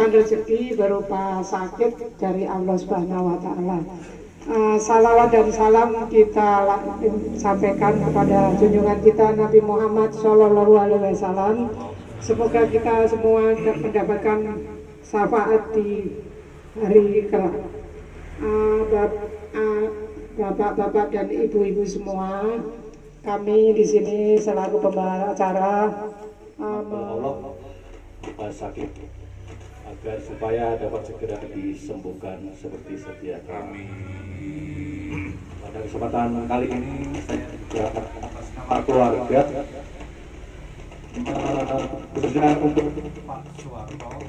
mendapatkan rezeki berupa sakit dari Allah Subhanahu wa Ta'ala. Salawat dan salam kita sampaikan kepada junjungan kita Nabi Muhammad Shallallahu Alaihi Wasallam. Semoga kita semua mendapatkan syafaat di hari kelak. Bapak-bapak dan ibu-ibu semua, kami di sini selaku pembawa acara Allah sakit agar supaya dapat segera disembuhkan seperti sedia kala. Pada kesempatan kali ini saya juga atas nama keluarga khususnya untuk Pak Suwarto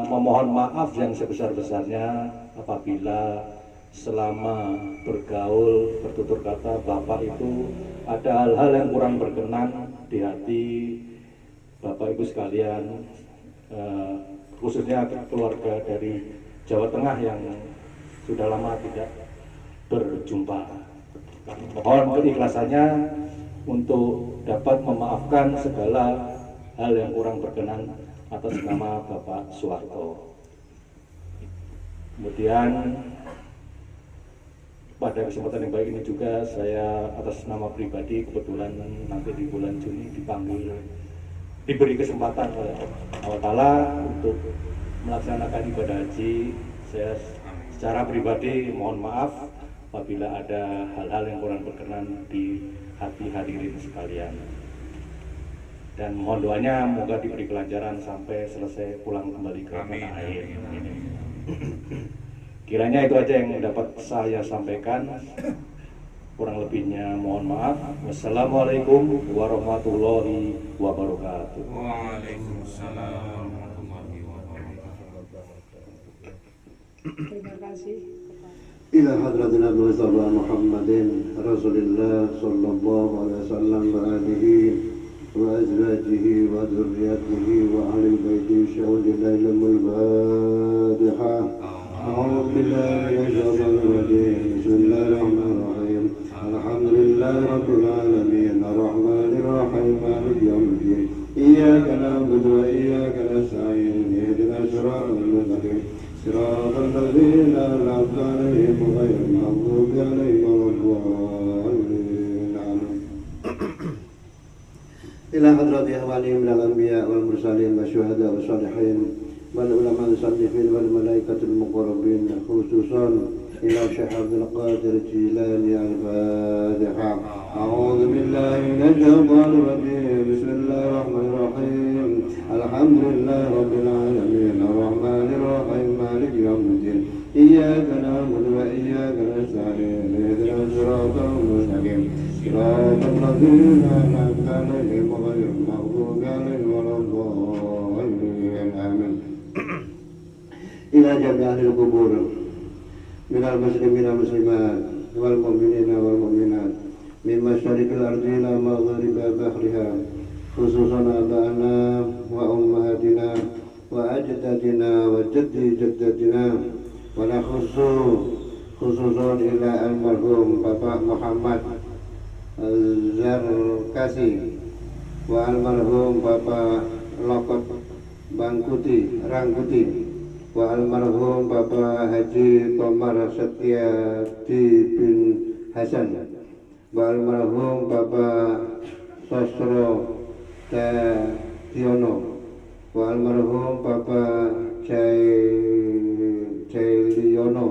memohon maaf yang sebesar-besarnya apabila selama bergaul bertutur kata Bapak itu ada hal-hal yang kurang berkenan di hati Bapak Ibu sekalian, khususnya keluarga dari Jawa Tengah yang sudah lama tidak berjumpa. Mohon keikhlasannya untuk dapat memaafkan segala hal yang kurang berkenan atas nama Bapak Suwarto. Kemudian pada kesempatan yang baik ini juga saya atas nama pribadi kebetulan nanti di bulan Juni diberi kesempatan oleh Allah Ta'ala untuk melaksanakan ibadah haji. Saya secara pribadi mohon maaf apabila ada hal-hal yang kurang berkenan di hati hadirin sekalian. Dan mohon doanya moga diberi kelancaran sampai selesai pulang kembali ke tanah air. Kiranya itu aja yang dapat saya sampaikan. Kurang lebihnya mohon maaf. Wassalamualaikum warahmatullahi wabarakatuh. Waalaikumsalam warahmatullahi wabarakatuh. terima kasih. إلى حضرة النبي مصطفى محمد رسول الله صلى الله عليه وسلم وآله وأزواجه وذريته وأهل بيته شهود الليل الفاتحة. أعوذ بالله من الشيطان الرجيم بسم الله الرحمن الرحيم الحمد لله رب العالمين الرحمن الرحيم مالك يوم الدين إياك نعبد وإياك نستعين اهدنا الصراط المستقيم صراط الذين أنعمت عليهم غير المغضوب عليهم ولا الضالين آمين. إلى حضرة إخوانهم من الأنبياء والمرسلين والشهداء والصالحين والعلماء المصنفين والملائكة المقربين خصوصا إلى شيخ عبد القادر الجيلاني الفاتحة. أعوذ بالله من الشيطان الرجيم بسم الله الرحمن الرحيم الحمد لله رب العالمين الرحمن الرحيم مالك يوم الدين إياك نعبد وإياك نستعين اهدنا الصراط المستقيم صراط الذين أنعمت عليهم غير المغضوب عليهم ولا الضالين آمين. إلى جميع أهل القبور من المسلمين والمسلمات والمؤمنين والمؤمنات من مشارق الأرض إلى مغارب بحرها خصوصا آبائنا وأمهاتنا وأجدادنا وجد جدتنا ونخص خصوصا إلى المرحوم Bapak Muhammad Zarkasi wa almarhum Bapak Lokot Bangkuti Rangkuti wa almarhum Bapak Haji Komar Setiadi bin Hasan wa almarhum Bapak Sosro Tiono wa almarhum Bapak Jailiono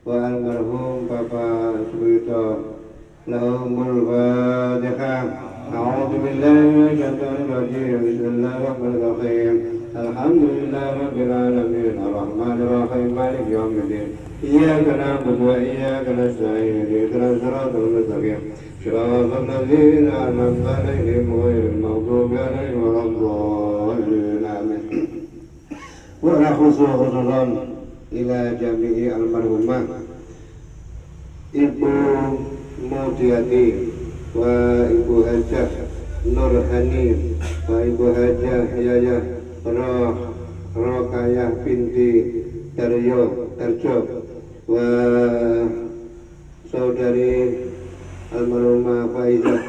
wa almarhum Bapak Suwito lahumul Fatihah. A'udzu billahi minasyaitonir rajim. Bismillahirrahmanirrahim. Alhamdulillahi rabbil alamin arrahmanir rahim maliki yaumiddin iyyaka na'budu wa iyyaka nasta'in ihdinas siratal mustaqim siratal ladzina an'amta 'alaihim ghairil maghdubi 'alaihim waladdallin amin. Wa khususan ila jami'i almarhumah Ibu Mudiati wa Ibu Hajah Nurhani wa Ibu Hajah Yayah Rokayah binti Tarjo wa saudari almarhumah Faizah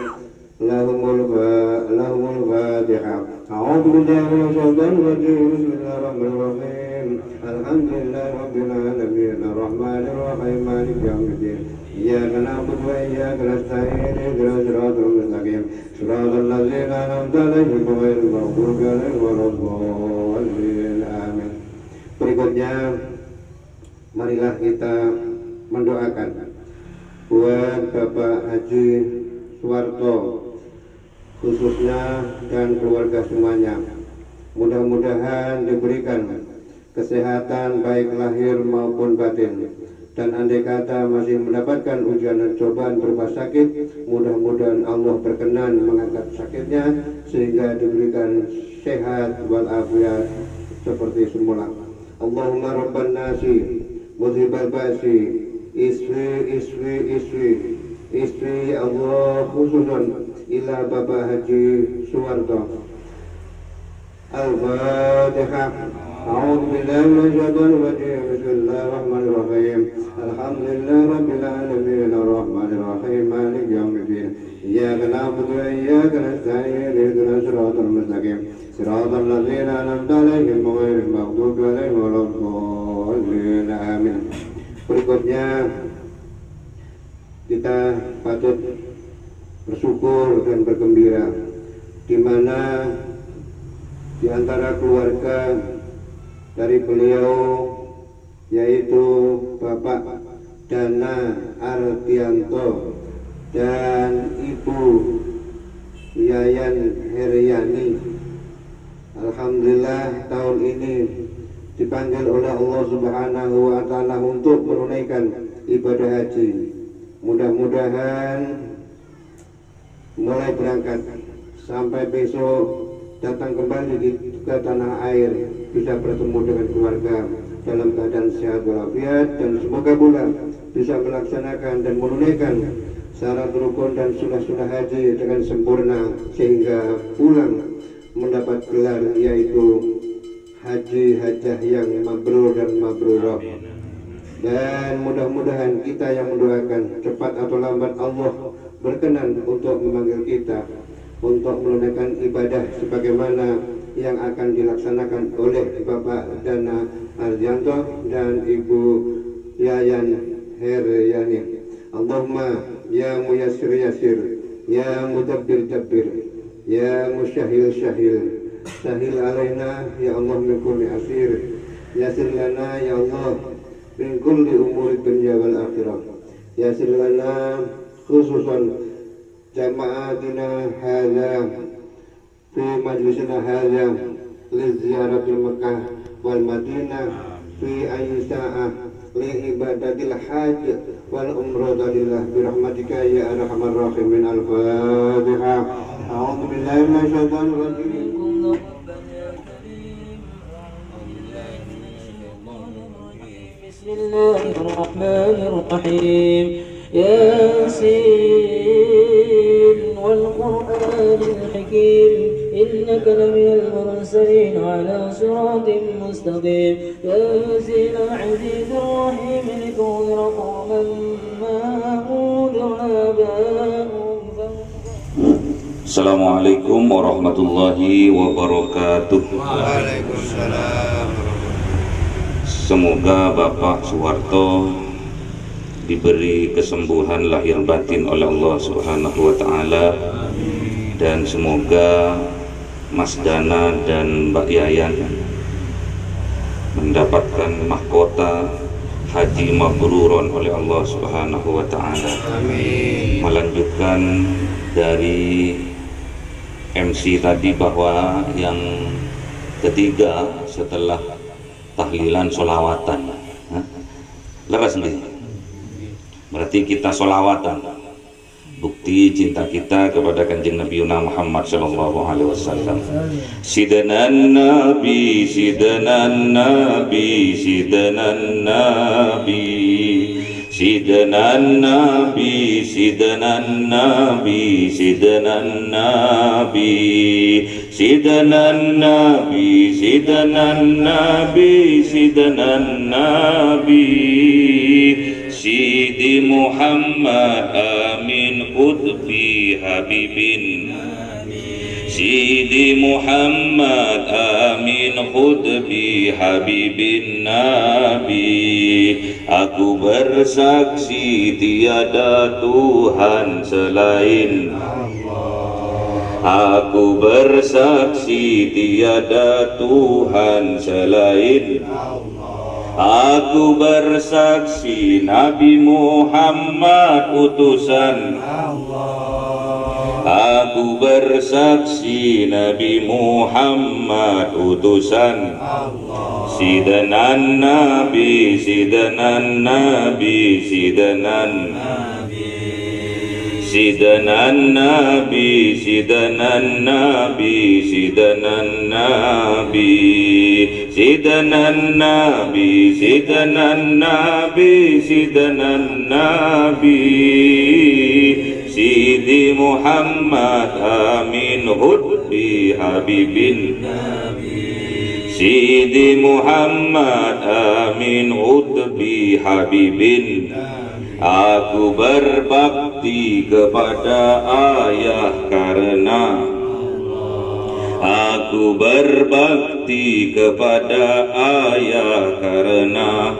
lahumul Fatihah. A'udzu billahi minasyaitonir rajim. Bismillahirrahmanirrahim. Alhamdulillahi rabbil alamin. Arrahmanir rahim. Maliki yaumiddin. Iyyaka na'budu wa iyyaka nasta'in. Ihdinas siratal mustaqim. Siratal ladzina an'amta 'alaihim ghairil maghdubi 'alaihim waladdallin. Amin. Berikutnya, marilah kita mendoakan buat Bapak Haji Suwarto khususnya dan keluarga semuanya. Mudah-mudahan diberikan kesehatan baik lahir maupun batin, dan andai kata masih mendapatkan ujian dan cobaan berupa sakit, mudah-mudahan Allah berkenan mengangkat sakitnya sehingga diberikan sehat walafiat seperti semula. Allahumma rabban nasi mudhibal ba'si isri Allah khususan ila Bapak Haji Suwarto. Al-Fatihah. A'udzu billahi minasyaitonir rajim. Bismillahirrahmanirrahim. Alhamdulillahi rabbil alamin. Arrahmanir rahim. Maliki yaumiddin. Iyyaka na'budu wa iyyaka nasta'in. Ihdinas siratal mustaqim. Siratal ladzina an'amta 'alaihim ghairil maghdubi 'alaihim waladdallin. Amin. Berikutnya kita patut bersyukur dan bergembira di mana di antara keluarga dari beliau yaitu Bapak Dana Ardianto dan Ibu Yayan Heriani, alhamdulillah tahun ini dipanggil oleh Allah Subhanahu wa Ta'ala untuk menunaikan ibadah haji. Mudah-mudahan mulai berangkat sampai besok datang kembali ke tanah air bisa bertemu dengan keluarga dalam keadaan sehat walafiat, dan semoga pula bisa melaksanakan dan menunaikan syarat rukun dan sunnah-sunnah haji dengan sempurna sehingga pulang mendapat gelar yaitu haji hajah yang mabrur dan mabrurah. Dan mudah-mudahan kita yang mendoakan cepat atau lambat Allah berkenan untuk memanggil kita untuk menunaikan ibadah sebagaimana yang akan dilaksanakan oleh Bapak Dana Ardianto dan Ibu Yayan Heriani. Allahumma ya muyassir yasir, ya mudabbir dabbir, ya musyahil syahil, sahil alaina ya Allah min kulli asir, yasir lana ya Allah min kulli umuri dunya wal akhirah, yasir lana khususan jama'atina hadha fi majlisina hadha li ziyaratil Makkah wal Madinah fi ayyi sa'ah li ibadatil hajj wal umrata lillah bi rahmatika ya arhamar rahimin. Al-Fatihah. A'udzu billahi minasyaitonir rajim. Bismillahirrahmanirrahim. Yasin wal Qur'anil Hakim. إنك لمن المرسلين على صراط مستقيم تنزيل العزيز الرحيم لتنذر قوما ما أنذر آباؤهم. Assalamualaikum warahmatullahi wabarakatuh. Waalaikumsalam. Semoga Bapak Suwarto diberi kesembuhan lahir batin oleh Allah Subhanahu wa Ta'ala, dan semoga Mas Dana dan Mbak Yayan mendapatkan mahkota haji mabruron oleh Allah Subhanahu wa Ta'ala. Melanjutkan dari MC tadi bahwa yang ketiga setelah tahlilan solawatan, lepas sendiri. Berarti kita solawatan, bukti cinta kita kepada Kanjeng Nabi Muhammad sallallahu alaihi wasallam. Sidanan Nabi, sidanan Nabi, sidanan Nabi, sidanan Nabi, sidanan Nabi, sidanan Nabi, sidanan Nabi, sidanan Nabi, sidanan Nabi, Sidi Muhammad amin qutbi habibin Sidi Muhammad amin khutbi habibin nabi. Aku bersaksi tiada Tuhan selain Allah. Aku bersaksi tiada Tuhan selain Allah. Aku bersaksi Nabi Muhammad utusan Allah. Aku bersaksi Nabi Muhammad utusan Allah. Sidanan Nabi, Sidanan Nabi, Sidanan Nabi, Sidanan Nabi, Sidanan Nabi, Sidanan Nabi, Sidanan Nabi, Sidanan Nabi, Sidanan Nabi. Sidi Muhammad amin hudbi habibin Sidi Muhammad amin hudbi habibin. Aku berbakti kepada ayah karena Aku berbakti kepada ayah karena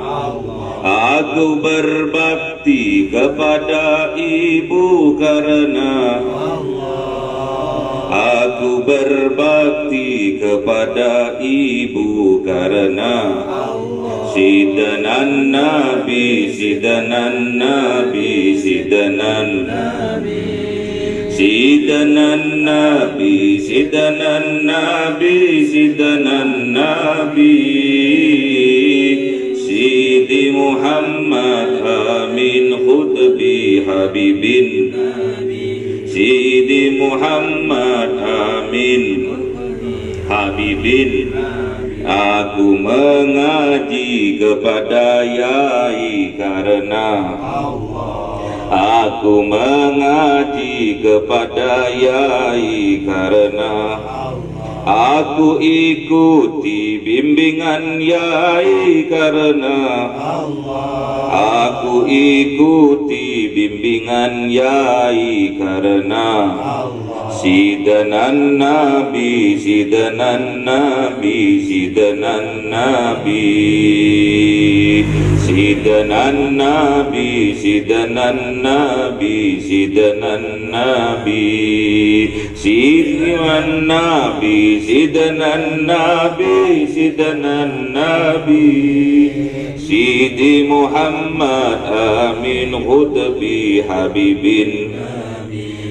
Aku berbakti kepada ibu karena Aku berbakti kepada ibu karena Sidanan Nabi, Sidanan Nabi, Sidanan Nabi, Sidanan Nabi, Sidanan Nabi, Sidanan Nabi. Sidi Muhammad amin khutbi habibin Sidi Muhammad amin habibin. Aku mengaji kepada Yai karena Aku mengaji kepada Yai karena Aku ikuti bimbingan Yai karena Aku ikuti bimbingan Yai karena Sidanan Nabi, Sidanan Nabi, Sidanan Nabi, Sidanan Nabi, Sidanan Nabi, Sidanan Nabi, Sidanan Nabi, Sidanan Nabi, Sidanan Nabi. Sidi Muhammad amin khutbi habibin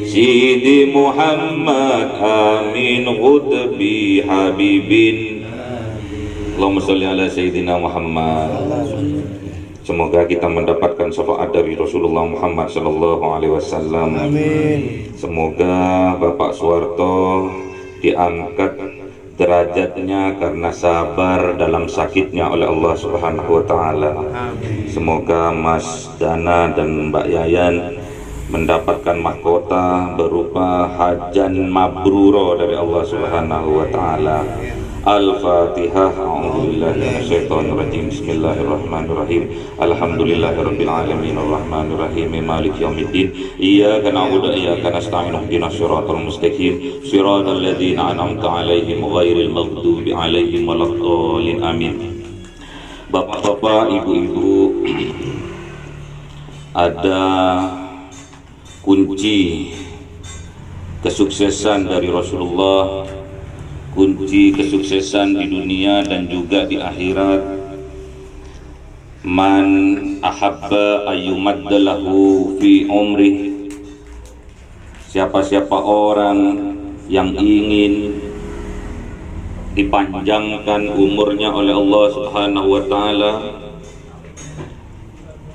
Sidi Muhammad amin khutbi habibin. Allahumma sholli ala Sayyidina Muhammad. Semoga kita mendapatkan syafaat dari Rasulullah Muhammad sallallahu alaihi wasallam. Amin. Semoga Bapak Suwarto diangkat derajatnya karena sabar dalam sakitnya oleh Allah Subhanahu wa taala. Semoga Mas Dana dan Mbak Yayan mendapatkan mahkota berupa hajan mabruro dari Allah Subhanahu wa taala. Al-Fatihah. A'udzubillahi minasyaitonir rajim. Bismillahirrahmanirrahim. Alhamdulillahirabbil alamin arrahmanir rahim maliki yaumiddin. Iyyaka na'budu wa iyyaka nasta'in ihdinas siratal mustaqim siratal ladzina an'amta 'alaihim ghairil maghdubi 'alaihim waladdallin. Amin. Bapak-bapak, ibu-ibu, ada kunci kesuksesan dari Rasulullah, kunci kesuksesan di dunia dan juga di akhirat. Man ahabba ayyumaddalahu fi umrih, siapa-siapa orang yang ingin dipanjangkan umurnya oleh Allah Subhanahu wa taala,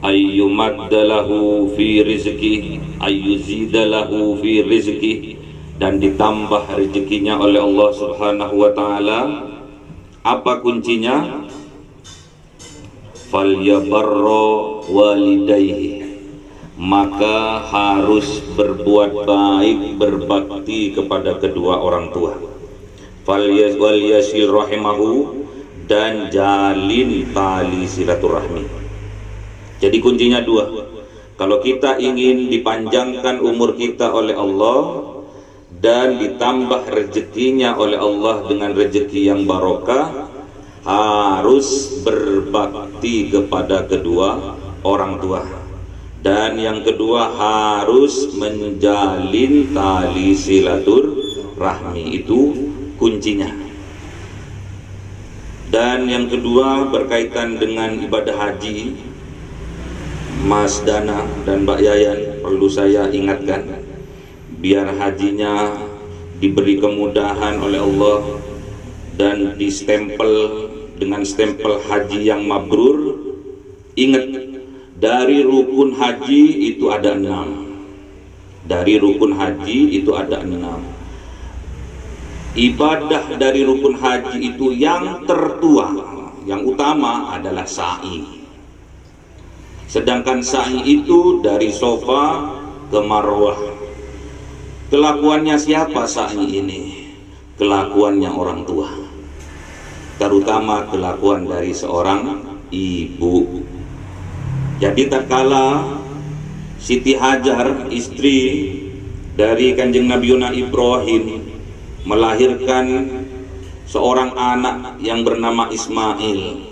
ayyumaddalahu fi rizqih, ayyuzidalahu fi rizqih, dan ditambah rezekinya oleh Allah Subhanahu wa taala. Apa kuncinya? Falyabarra walidayhi, maka harus berbuat baik, berbakti kepada kedua orang tua. Falyasil rahimahu, dan jalin tali silaturahmi. Jadi kuncinya dua. Kalau kita ingin dipanjangkan umur kita oleh Allah dan ditambah rezekinya oleh Allah dengan rezeki yang barokah, harus berbakti kepada kedua orang tua. Dan yang kedua, harus menjalin tali silaturahmi, itu kuncinya. Dan yang kedua berkaitan dengan ibadah haji, Mas Dana dan Mbak Yayan perlu saya ingatkan, biar hajinya diberi kemudahan oleh Allah dan distempel dengan stempel haji yang mabrur. Ingat, dari rukun haji itu ada 6. Dari rukun haji itu ada 6. Ibadah dari rukun haji itu yang tertua, yang utama adalah sa'i. Sedangkan sa'i itu dari Safa ke Marwah. Kelakuannya siapa sa'i ini? Kelakuannya orang tua, terutama kelakuan dari seorang ibu. Jadi tatkala Siti Hajar, istri dari Kanjeng Nabi Ibrahim, melahirkan seorang anak yang bernama Ismail,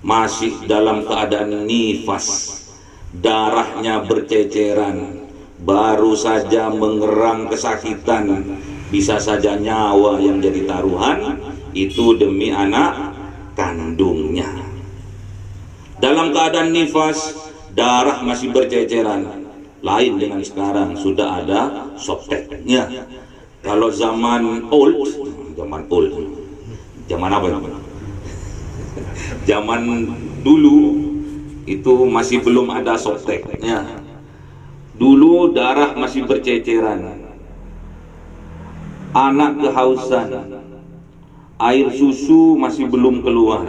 masih dalam keadaan nifas, darahnya berceceran, baru saja mengerang kesakitan, bisa saja nyawa yang jadi taruhan, itu demi anak kandungnya. Dalam keadaan nifas, darah masih berceceran. Lain dengan sekarang, sudah ada softteknya. Kalau zaman apa ya? Zaman dulu itu masih belum ada softteknya. Dulu darah masih berceceran, anak kehausan, air susu masih belum keluar.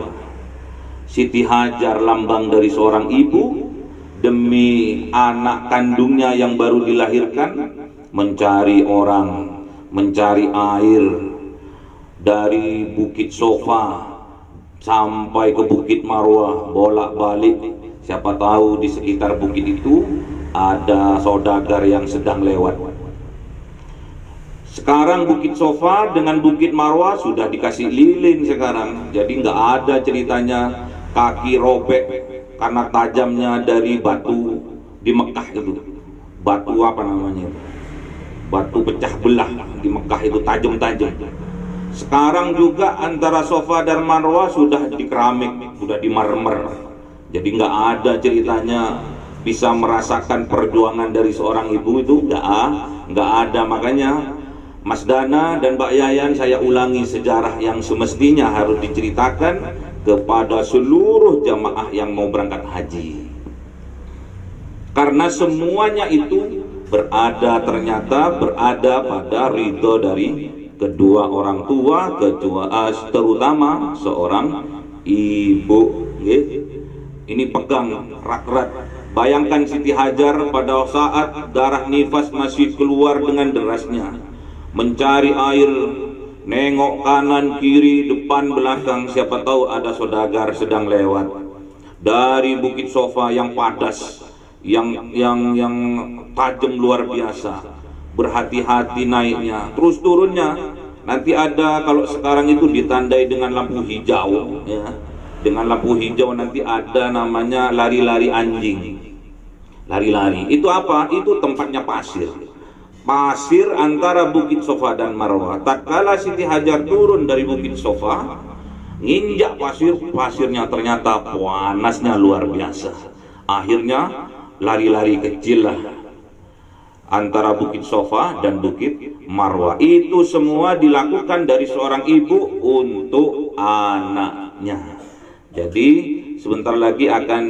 Siti Hajar, lambang dari seorang ibu, demi anak kandungnya yang baru dilahirkan, mencari orang, mencari air dari Bukit Safa sampai ke Bukit Marwah, bolak-balik. Siapa tahu di sekitar bukit itu ada saudagar yang sedang lewat. Sekarang Bukit Safa dengan Bukit Marwah sudah dikasih lilin sekarang, jadi nggak ada ceritanya kaki robek karena tajamnya dari batu di Mekah itu. Batu apa namanya? Batu pecah belah di Mekah itu tajam-tajam. Sekarang juga antara Safa dan Marwah sudah di keramik, sudah di marmer. Jadi nggak ada ceritanya bisa merasakan perjuangan dari seorang ibu itu, nggak ada. Makanya Mas Dana dan Mbak Yayan, saya ulangi, sejarah yang semestinya harus diceritakan kepada seluruh jamaah yang mau berangkat haji. Karena semuanya itu ternyata berada pada ridho dari kedua orang tua, terutama seorang ibu. Ini pegang rak-rak. Bayangkan Siti Hajar pada saat darah nifas masih keluar dengan derasnya, mencari air, nengok kanan kiri depan belakang, siapa tahu ada saudagar sedang lewat. Dari Bukit Safa yang padas, yang tajam luar biasa, berhati-hati naiknya, terus turunnya. Nanti ada, kalau sekarang itu ditandai dengan lampu hijau, ya. Dengan lampu hijau nanti ada namanya lari-lari anjing. Lari-lari itu apa? Itu tempatnya pasir. Pasir antara Bukit Safa dan Marwah. Tatkala Siti Hajar turun dari Bukit Safa, nginjak pasirnya ternyata panasnya luar biasa. Akhirnya lari-lari kecil lah antara Bukit Safa dan Bukit Marwah. Itu semua dilakukan dari seorang ibu untuk anaknya. Jadi sebentar lagi akan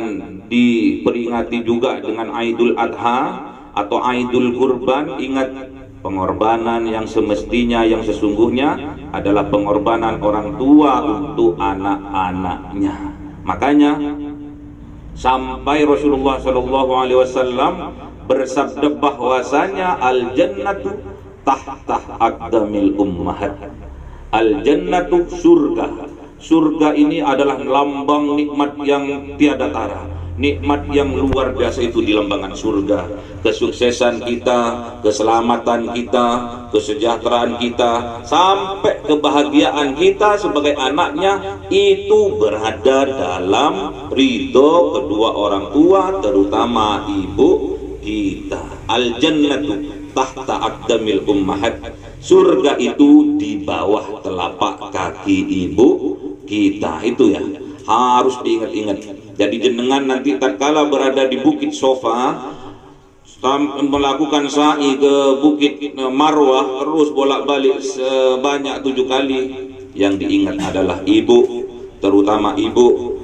diperingati juga dengan Aidul Adha atau Aidul Kurban. Ingat, pengorbanan yang semestinya, yang sesungguhnya adalah pengorbanan orang tua untuk anak-anaknya. Makanya sampai Rasulullah SAW bersabda bahwasanya al jannatu tahta aqdamil ummahat. Al jannatu surga. Surga ini adalah lambang nikmat yang tiada tara. nikmat yang luar biasa itu di lembangan surga. Kesuksesan kita, keselamatan kita, kesejahteraan kita, sampai kebahagiaan kita sebagai anaknya itu berada dalam ridho kedua orang tua, terutama ibu kita. Al jannatu tahta aqdamil ummahat. Surga itu di bawah telapak kaki ibu kita. Itu ya, harus diingat-ingat. Jadi jenengan nanti tatkala berada di Bukit Sofa, melakukan sa'i ke Bukit Marwah, terus bolak-balik sebanyak 7 kali, yang diingat adalah ibu, terutama ibu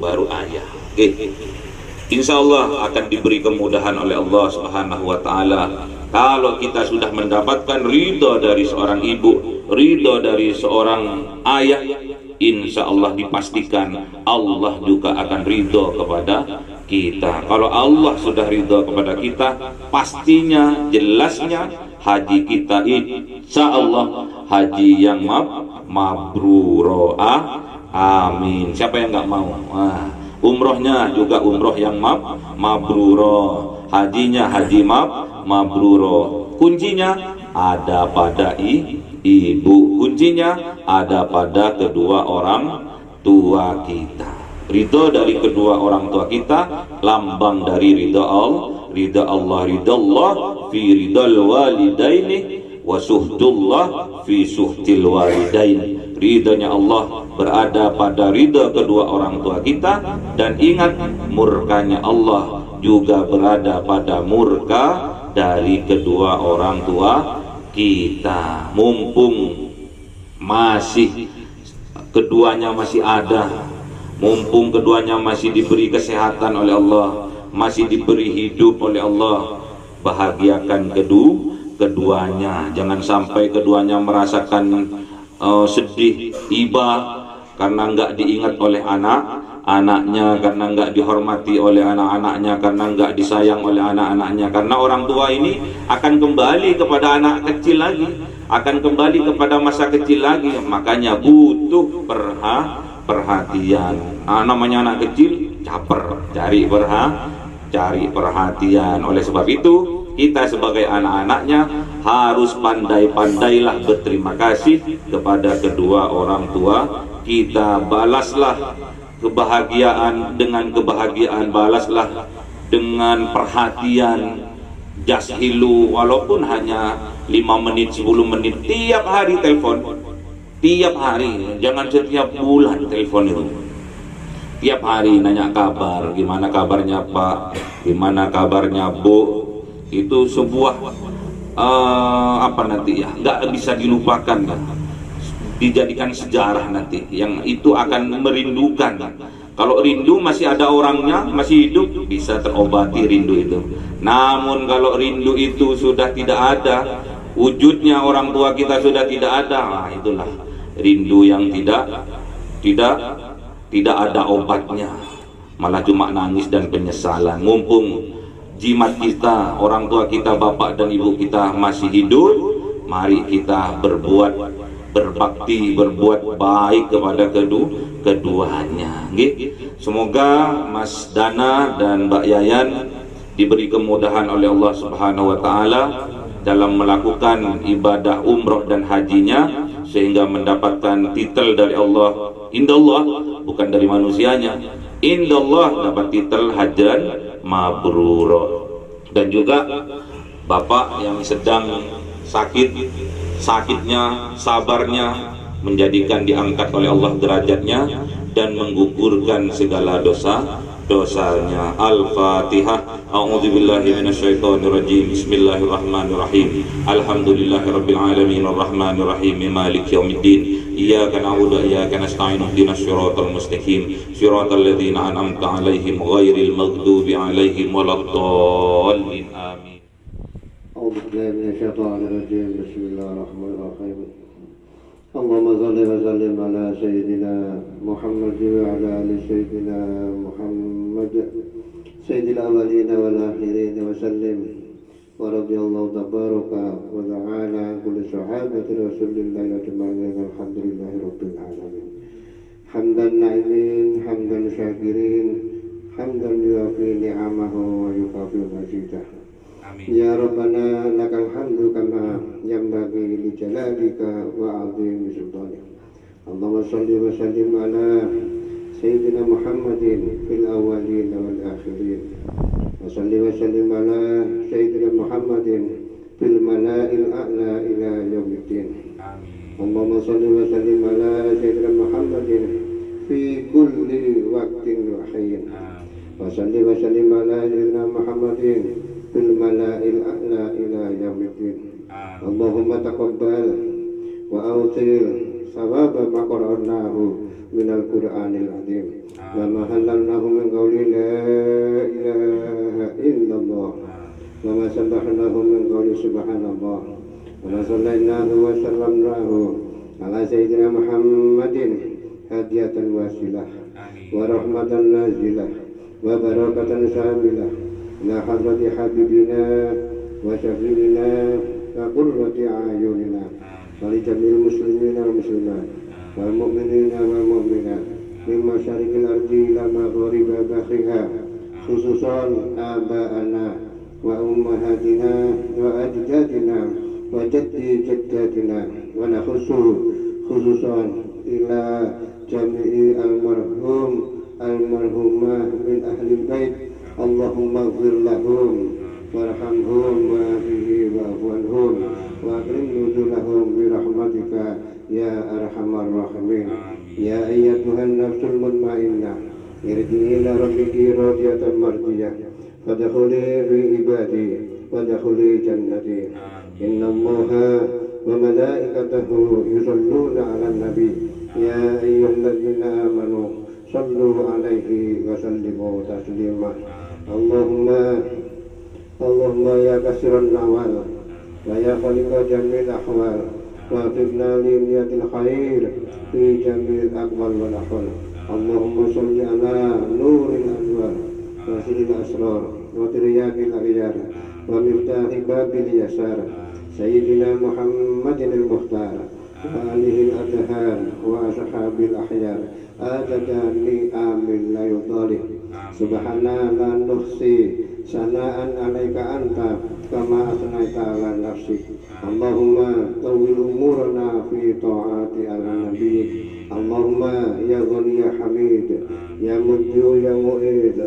baru ayah. Oke. Insya Allah akan diberi kemudahan oleh Allah Subhanahu wa Ta'ala. Kalau kita sudah mendapatkan ridho dari seorang ibu, ridho dari seorang ayah, insya Allah dipastikan Allah juga akan ridho kepada kita. Kalau Allah sudah ridho kepada kita, pastinya jelasnya haji kita insya Allah haji yang mabrur. Amin. Siapa yang nggak mau? Umrohnya juga umroh yang mabrur, hajinya haji mabrur. Kuncinya ada pada ibu, kuncinya ada pada kedua orang tua kita. Ridho dari kedua orang tua kita lambang dari ridho Allah, ridho Allah fi ridhal walidaini wa suhdullah fi suhdil walidaini. Ridhonya Allah berada pada ridho kedua orang tua kita, dan ingat murkanya Allah juga berada pada murka dari kedua orang tua kita. Mumpung masih keduanya masih ada, mumpung keduanya masih diberi kesehatan oleh Allah, masih diberi hidup oleh Allah, bahagiakan keduanya. Jangan sampai keduanya merasakan sedih, iba karena nggak diingat oleh anak-anaknya, karena nggak dihormati oleh anak-anaknya, karena nggak disayang oleh anak-anaknya. Karena orang tua ini akan kembali kepada anak kecil lagi, akan kembali kepada masa kecil lagi. Makanya butuh perhatian. Namanya anak kecil caper, cari perhatian. Oleh sebab itu kita sebagai anak-anaknya harus pandai-pandailah berterima kasih kepada kedua orang tua kita. Balaslah kebahagiaan dengan kebahagiaan, balaslah dengan perhatian. Jashilu, walaupun hanya 5 menit, 10 menit, tiap hari telepon, tiap hari, jangan setiap bulan telepon itu. Tiap hari nanya kabar, gimana kabarnya Pak, gimana kabarnya Bu. Itu sebuah nanti ya, nggak bisa dilupakan kan? Dijadikan sejarah nanti, yang itu akan merindukan. Kalau rindu masih ada orangnya, masih hidup, bisa terobati rindu itu. Namun kalau rindu itu sudah tidak ada, wujudnya orang tua kita sudah tidak ada, itulah rindu yang tidak ada obatnya, malah cuma nangis dan penyesalan. Mumpung jimat kita, orang tua kita, bapak dan ibu kita masih hidup, mari kita berbuat berbakti, berbuat baik kepada keduanya. Semoga Mas Dana dan Mbak Yayan diberi kemudahan oleh Allah Subhanahu wa Ta'ala dalam melakukan ibadah umroh dan hajinya, sehingga mendapatkan titel dari Allah, indallah, bukan dari manusianya. Indallah dapat titel hajan mabrur. Dan juga bapak yang sedang sakitnya, sabarnya menjadikan diangkat oleh Allah derajatnya dan menggugurkan segala dosanya. Al-Fatihah. A'udzubillahi minasyaitonirrajim. Bismillahirrahmanirrahim. Alhamdulillahirabbil alamin arrahmanirrahim maliki yaumiddin. Iyyaka na'budu wa iyyaka nasta'in ihdinas siratal mustaqim siratal ladzina an'amta 'alaihim ghairil maghdubi 'alaihim waladdallin. Amin. A'udzu billahi minasyaitonir rajim. Bismillahirrahmanirrahim. Allahumma shalli wa sallim ala sayyidina Muhammad wa ala ali sayyidina Muhammad sayyidil awwalin wal akhirin wa sallim. Wa radhiyallahu tabaraka wa ta'ala an kulli sahabati Rasulillah ajma'in. Alhamdulillahi rabbil alamin. Hamdan na'imin, hamdan syakirin, حمدا يوافي نعمه ويكافئ مزيده. Amin. Ya Rabbana lakal hamdu kama yanbaghi li jalalika wa azimi sultanik. Allahumma salli wa sallim ala Sayyidina Muhammadin fil awwalin wal akhirin. Wa salli wa sallim ala Sayyidina Muhammadin fil mala'il a'la ila yaumiddin. Allahumma salli wa sallim ala Sayyidina Muhammadin fi kulli waqtin wa hin. Wa salli wa sallim ala Sayyidina Muhammadin fil mala'il a'la ila yaumiddin. Allahumma taqabbal wa awtil thawaba ma qara'nahu minal Qur'anil azim wa ma halalnahu min qawli la ilaha illallah wa ma sabbahnahu min qawli subhanallah wa ma sallallahu wa sallamnahu ala sayyidina Muhammadin hadiyatan wasilah wa rahmatan nazilah wa barakatan samilah ila hadrati habibina wa syafi'ina wa qurrati a'yunina wa li jamil muslimina wal muslimat wal mu'minina wal mu'minat min masyariqil ardi ila maghribi bahriha khususan aba'ana wa ummahatina wa ajdadina wa jaddi jaddatina wa khususan ila jami'i almarhumah min ahli bait. Allahumma ighfir lahum warhamhum wa'afihi wa'afuanhum wa akrim nuzulahum bi rahmatika ya arhamar rahimin. Ya ayyatuhan nafsul mutmainnah irji'i ila rabbiki radiyatan mardiyah fadkhuli fi ibadi wadkhuli jannati. Inna Allaha wa malaikatahu yusalluna 'alan nabi ya ayyuhalladzina amanu sallu 'alaihi wa sallimu taslima. Allahumma ya kasiran nawal wa ya khaliqa jamil ahwal wa fidna li niyatil khair fi jamil aqwal wal ahwal. Allahumma salli ala nuril anwar wa siril asrar wa tiryaqil aghyar wa miftahi babil yasar sayyidina Muhammadin al-mukhtar wa alihi al-adhar wa ashabil ahyar adadani amin la yudhalih. Subhana la nuhsi sana'an alaika anta kama asnaita ala nafsi. Allahumma tawil umurana fi ta'ati ala nabiyyik. Allahumma ya ghani ya hamid ya mujju ya mu'id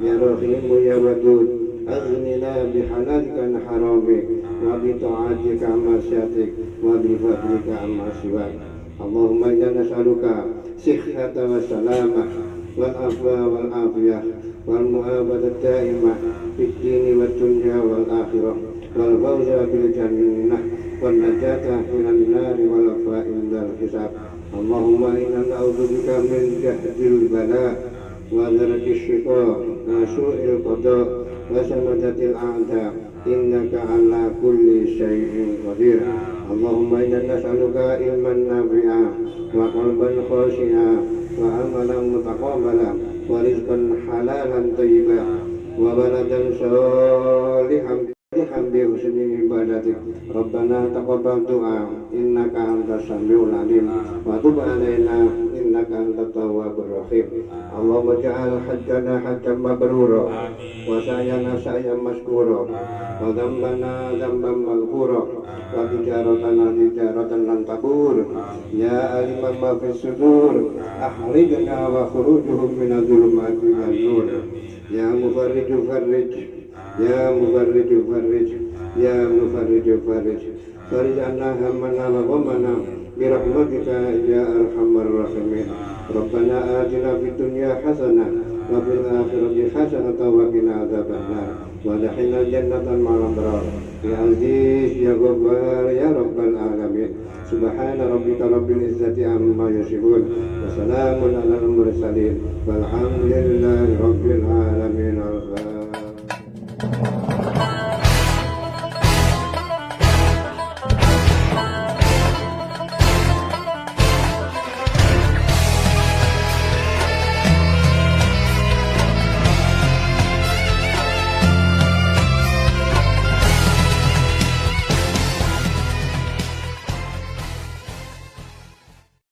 ya rahim ya wadud aghnina bihalalika an haramik wa bi ta'atika amma syatik wa bi fadlika amma siwak. Allahumma inna nas'aluka sihhata wa salamah wal afwa wal afiyah wal mu'abadah daimah fid dini wad dunya wal akhirah wal fawza bil jannah wan najata minan nar wal fa'il dal hisab. Allahumma inna na'udzubika min jahdil bala wa dharaki syiqa wa su'il qada wa samadatil a'da innaka ala kulli syai'in qadir. Allahumma inna nas'aluka ilman nafi'a wa qalban khashi'a wa amalan mutaqabbala wa rizqan halalan thayyiban wa baladan shalihan bi husni ibadatik. Rabbana taqabbal du'a innaka antas samiul alim wa tub alaina innaka antat tawwabur rahim. Allahumma ja'al hajjana hajjan mabrura wa sa'yana sa'yan mashkura wa dhanbana dhanban maghfura wa tijaratana tijaratan lan tabur. Ya aliman ma fis sudur akhrijna wa khurujuhum minadh-dhulumati ilan nur. Ya mufarriju farrij ya mufarriju farrij ya mufarriju farrij farij anna hammana wa ghammana bi rahmatika ya arhamar rahimin. Rabbana atina fid dunya hasanah wa fil akhirati hasanah wa qina adzabannar wa adkhilna jannatan ma'al abrar. Ya aziz ya ghaffar ya rabbal alamin. Subhana rabbika rabbil izzati amma yasifun wa salamun alal mursalin walhamdulillahi rabbil alamin.